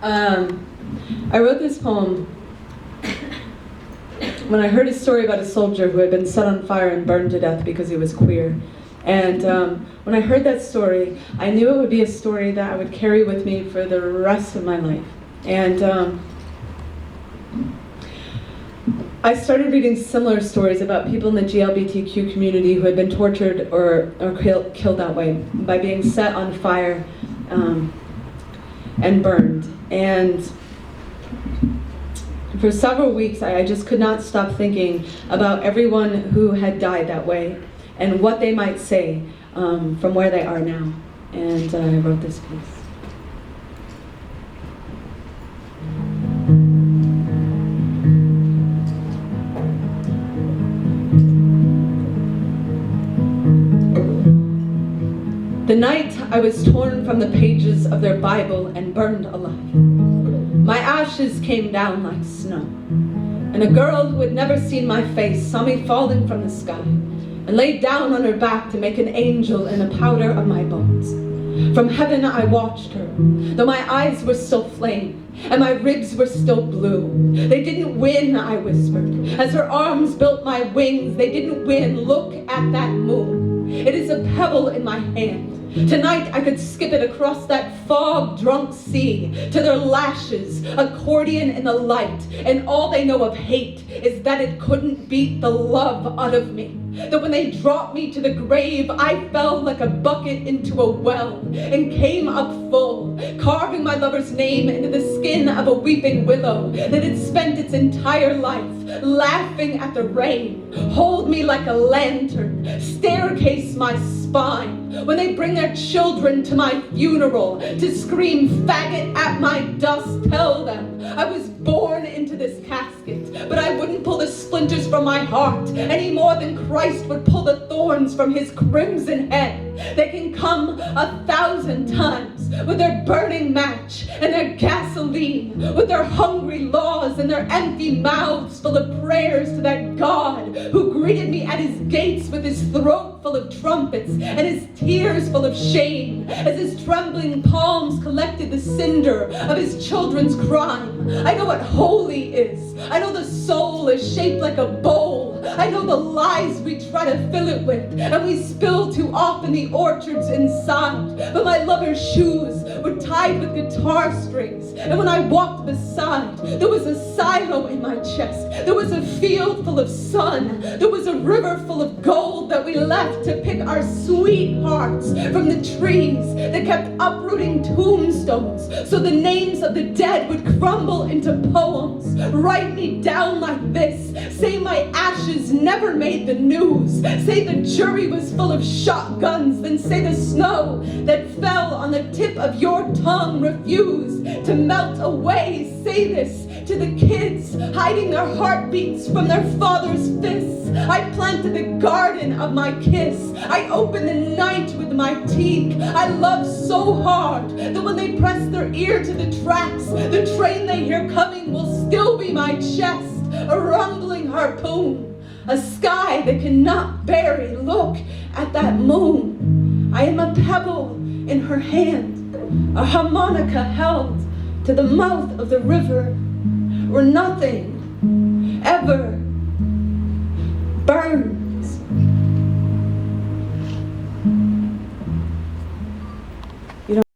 I wrote this poem when I heard a story about a soldier who had been set on fire and burned to death because he was queer. And when I heard that story, I knew it would be a story that I would carry with me for the rest of my life. And I started reading similar stories about people in the GLBTQ community who had been tortured or killed that way by being set on fire and burned. And for several weeks, I just could not stop thinking about everyone who had died that way and what they might say from where they are now. And I wrote this piece. The night I was torn from the pages of their Bible and burned alive. My ashes came down like snow, and a girl who had never seen my face saw me falling from the sky and laid down on her back to make an angel in the powder of my bones. From heaven I watched her, though my eyes were still flame and my ribs were still blue. They didn't win, I whispered, as her arms built my wings. They didn't win, look at that moon. It is a pebble in my hand. Tonight I could skip it across that fog-drunk sea to their lashes, accordion in the light, and all they know of hate is that it couldn't beat the love out of me. That when they dropped me to the grave, I fell like a bucket into a well and came up full, carving my lover's name into the skin of a weeping willow that had spent its entire life laughing at the rain. Hold me like a lantern, staircase my spine. When they bring their children to my funeral to scream faggot at my dust, tell them I was born into this casket, but I wouldn't pull the splinters from my heart any more than Christ would pull the thorns from his crimson head. They can come 1,000 times with their burning match and their gasoline, with their hungry laws and their empty mouths full of prayers to that God who greeted me at his gates with his throat full of trumpets and his tears full of shame, as his trembling palms collected the cinder of his children's crime. I know what holy is. I know the soul is shaped like a bowl. I know the lies we try to fill it with, and we spill too often the orchards inside. But my lover's shoes were tied with guitar strings, and when I walked beside, there was a silo in my chest. There was a field full of sun. There was a river full of gold that we left to pick our sweethearts from the trees that kept uprooting tombstones so the names of the dead would crumble into poems. Write me down like this. Say my ashes never made the news. Say the jury was full of shotguns. Then say the snow that fell on the tip of your tongue refused to melt away. Say this to the kids hiding their heartbeats from their father's fists. I planted the garden of my kiss. I opened the night with my teeth. I love so hard that when they press their ear to the tracks, the train they hear coming will still be my chest. A rumbling harpoon, a sky that cannot bury. Look at that moon. I am a pebble in her hand, a harmonica held to the mouth of the river where nothing ever burned.